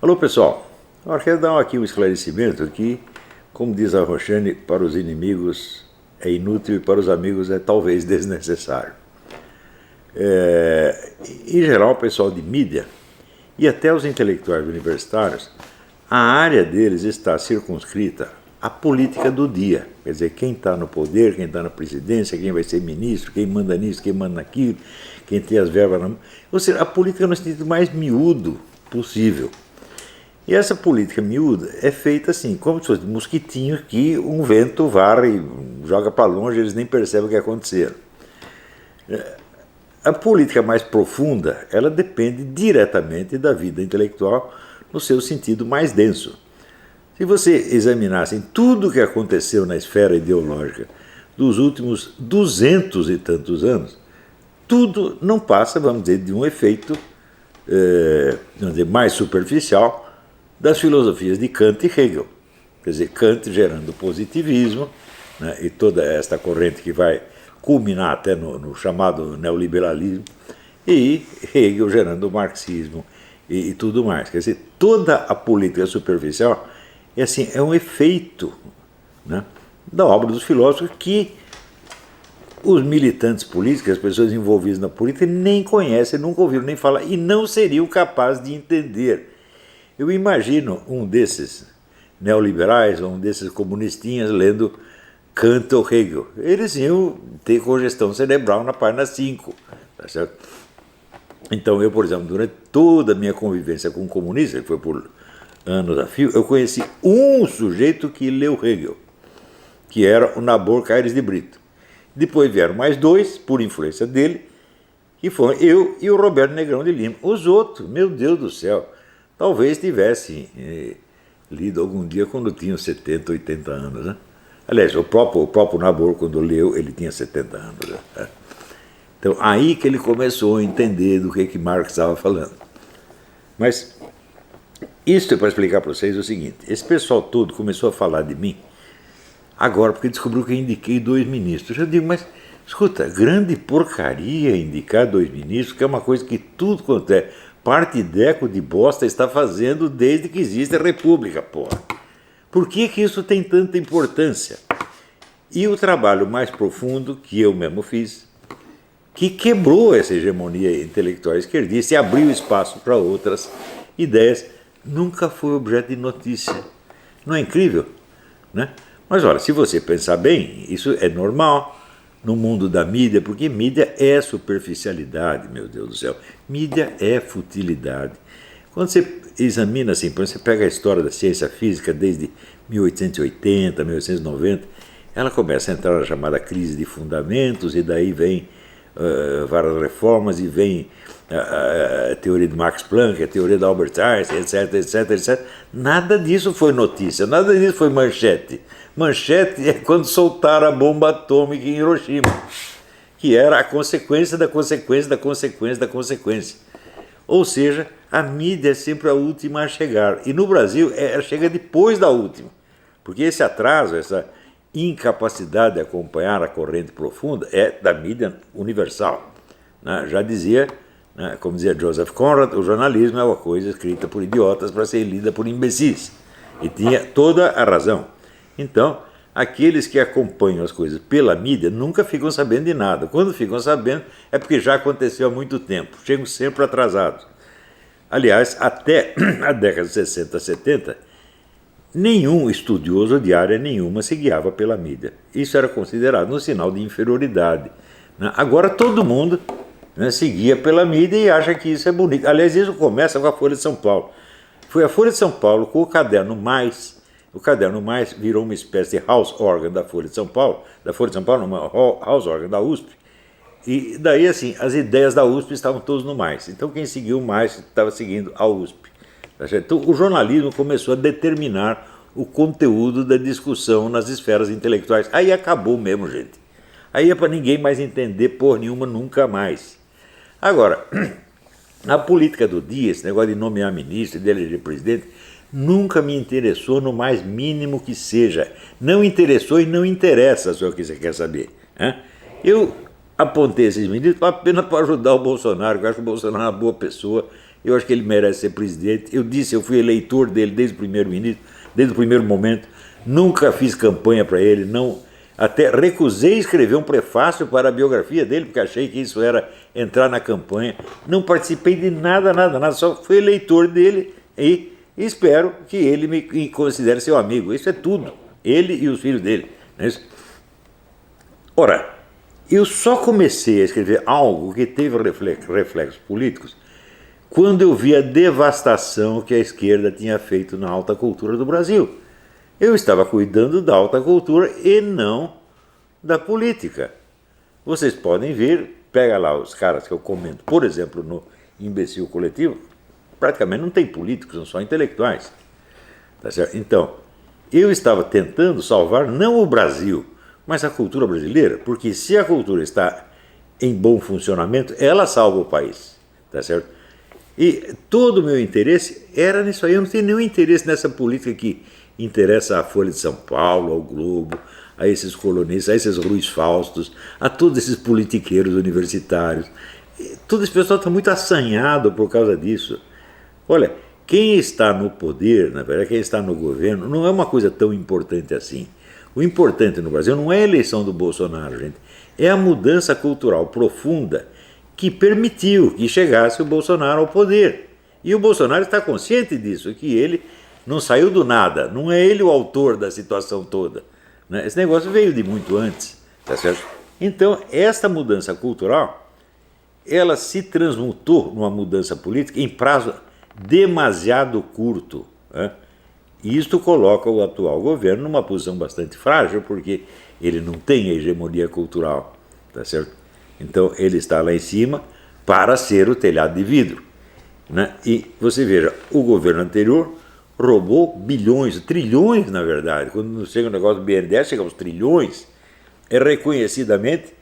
Alô, pessoal. Eu quero dar aqui um esclarecimento que, como diz a Roxane, para os inimigos é inútil e para os amigos é talvez desnecessário. Em geral, o pessoal de mídia e até os intelectuais universitários, a área deles está circunscrita à política do dia. Quer dizer, quem está no poder, quem está na presidência, quem vai ser ministro, quem manda nisso, quem manda naquilo, quem tem as verbas na mão. Ou seja, a política no sentido mais miúdo possível. E essa política miúda é feita assim, como se fosse mosquitinhos que um vento varre e joga para longe, eles nem percebem o que aconteceu. A política mais profunda, ela depende diretamente da vida intelectual no seu sentido mais denso. Se você examinasse tudo o que aconteceu na esfera ideológica dos últimos 200 e tantos anos, tudo não passa, vamos dizer, de um efeito vamos dizer, mais superficial das filosofias de Kant e Hegel. Quer dizer, Kant gerando positivismo, né, e toda esta corrente que vai culminar até no chamado neoliberalismo, e Hegel gerando o marxismo e tudo mais. Quer dizer, toda a política superficial é um efeito, né, da obra dos filósofos que os militantes políticos, as pessoas envolvidas na política, nem conhecem, nunca ouviram nem falar e não seriam capazes de entender. Eu imagino um desses neoliberais ou um desses comunistinhas lendo Kant ou Hegel. Eles iam ter congestão cerebral na página 5. Tá certo? Então eu, por exemplo, durante toda a minha convivência com comunistas, que foi por anos a fio, eu conheci um sujeito que leu Hegel, que era o Nabor Caires de Brito. Depois vieram mais dois, por influência dele, que foram eu e o Roberto Negrão de Lima. Os outros, meu Deus do céu, talvez tivessem lido algum dia quando tinham 70, 80 anos. Né? Aliás, o próprio Nabor, quando leu, ele tinha 70 anos. Né? Então, aí que ele começou a entender do que Marx estava falando. Mas isso é para explicar para vocês o seguinte: esse pessoal todo começou a falar de mim agora, porque descobriu que eu indiquei 2 ministros. Eu digo, mas escuta, grande porcaria indicar 2 ministros, que é uma coisa que tudo quanto é partideco de bosta está fazendo desde que existe a República, porra. Por que isso tem tanta importância? E o trabalho mais profundo que eu mesmo fiz, que quebrou essa hegemonia intelectual esquerdista e abriu espaço para outras ideias, nunca foi objeto de notícia. Não é incrível? Né? Mas olha, se você pensar bem, isso é normal no mundo da mídia, porque mídia é superficialidade, meu Deus do céu. Mídia é futilidade. Quando você examina assim, você pega a história da ciência física desde 1880, 1890, ela começa a entrar na chamada crise de fundamentos, e daí vem várias reformas, e vem a teoria de Max Planck, a teoria de Albert Einstein, etc, etc, etc. Nada disso foi notícia, nada disso foi manchete. Manchete é quando soltaram a bomba atômica em Hiroshima, que era a consequência da consequência da consequência da consequência. Ou seja, a mídia é sempre a última a chegar. E no Brasil, ela chega depois da última. Porque esse atraso, essa incapacidade de acompanhar a corrente profunda é da mídia universal. Né? Já dizia, né, como dizia Joseph Conrad, o jornalismo é uma coisa escrita por idiotas para ser lida por imbecis. E tinha toda a razão. Então, aqueles que acompanham as coisas pela mídia nunca ficam sabendo de nada. Quando ficam sabendo, é porque já aconteceu há muito tempo. Chegam sempre atrasados. Aliás, até a década de 60, 70, nenhum estudioso de área nenhuma se guiava pela mídia. Isso era considerado um sinal de inferioridade. Agora todo mundo, né, se guia pela mídia e acha que isso é bonito. Aliás, isso começa com a Folha de São Paulo. Foi a Folha de São Paulo com o caderno Mais. O caderno Mais virou uma espécie de house organ da Folha de São Paulo, uma house organ da USP, e daí assim, as ideias da USP estavam todas no Mais, então quem seguiu o Mais estava seguindo a USP. Então o jornalismo começou a determinar o conteúdo da discussão nas esferas intelectuais, aí acabou mesmo, gente, aí é para ninguém mais entender porra nenhuma nunca mais. Agora, a política do dia, esse negócio de nomear ministro e de eleger presidente, nunca me interessou no mais mínimo que seja. Não interessou e não interessa, se é o que você quer saber. Né? Eu apontei esses ministros apenas para ajudar o Bolsonaro, que eu acho que o Bolsonaro é uma boa pessoa eu acho que ele merece ser presidente. Eu disse, eu fui eleitor dele desde o primeiro ministro, desde o primeiro momento, nunca fiz campanha para ele, não, até recusei escrever um prefácio para a biografia dele, porque achei que isso era entrar na campanha. Não participei de nada, só fui eleitor dele e espero que ele me considere seu amigo. Isso é tudo, ele e os filhos dele. Não é isso? Ora, eu só comecei a escrever algo que teve reflexos políticos quando eu vi a devastação que a esquerda tinha feito na alta cultura do Brasil. Eu estava cuidando da alta cultura e não da política. Vocês podem ver, pega lá os caras que eu comento, por exemplo, no Imbecil Coletivo, praticamente não tem políticos, são só intelectuais. Tá certo? Então, eu estava tentando salvar não o Brasil, mas a cultura brasileira, porque se a cultura está em bom funcionamento, ela salva o país. Tá certo? E todo o meu interesse era nisso aí. Eu não tenho nenhum interesse nessa política que interessa à Folha de São Paulo, ao Globo, a esses colunistas, a esses Ruiz Faustos, a todos esses politiqueiros universitários. Todo esse pessoal está muito assanhado por causa disso. Olha, quem está no poder, na verdade, quem está no governo, não é uma coisa tão importante assim. O importante no Brasil não é a eleição do Bolsonaro, gente, é a mudança cultural profunda que permitiu que chegasse o Bolsonaro ao poder. E o Bolsonaro está consciente disso, que ele não saiu do nada, não é ele o autor da situação toda. Né? Esse negócio veio de muito antes, tá certo? Então, esta mudança cultural, ela se transmutou numa mudança política em prazo demasiado curto. Né? E isto coloca o atual governo numa posição bastante frágil, porque ele não tem a hegemonia cultural, tá certo? Então ele está lá em cima para ser o telhado de vidro. Né? E você veja, o governo anterior roubou bilhões, trilhões na verdade, quando chega o negócio do BNDES, chega aos trilhões, é reconhecidamente,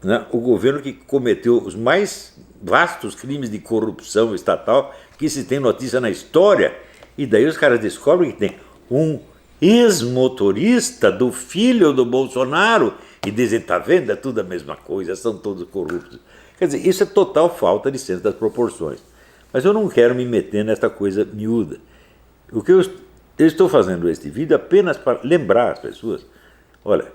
né, o governo que cometeu os mais vastos crimes de corrupção estatal que se tem notícia na história. E daí os caras descobrem que tem um ex-motorista do filho do Bolsonaro e dizem, tá vendo, é tudo a mesma coisa, são todos corruptos. Quer dizer, isso é total falta de senso das proporções. Mas eu não quero me meter nessa coisa miúda. O que eu estou fazendo este vídeo apenas para lembrar as pessoas, olha,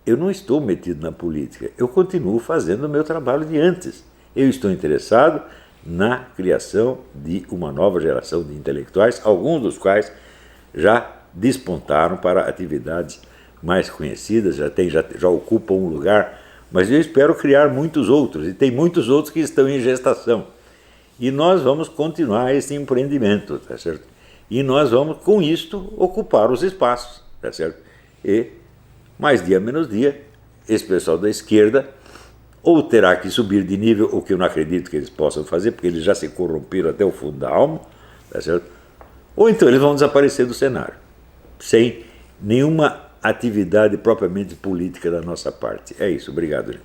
eu não estou metido na política, eu continuo fazendo o meu trabalho de antes. Eu estou interessado na criação de uma nova geração de intelectuais, alguns dos quais já despontaram para atividades mais conhecidas, já ocupam um lugar, mas eu espero criar muitos outros, e tem muitos outros que estão em gestação. E nós vamos continuar esse empreendimento, tá certo? E nós vamos, com isto, ocupar os espaços, tá certo? E, mais dia menos dia, esse pessoal da esquerda ou terá que subir de nível, o que eu não acredito que eles possam fazer, porque eles já se corromperam até o fundo da alma, tá certo? Ou então eles vão desaparecer do cenário, sem nenhuma atividade propriamente política da nossa parte. É isso, obrigado, gente.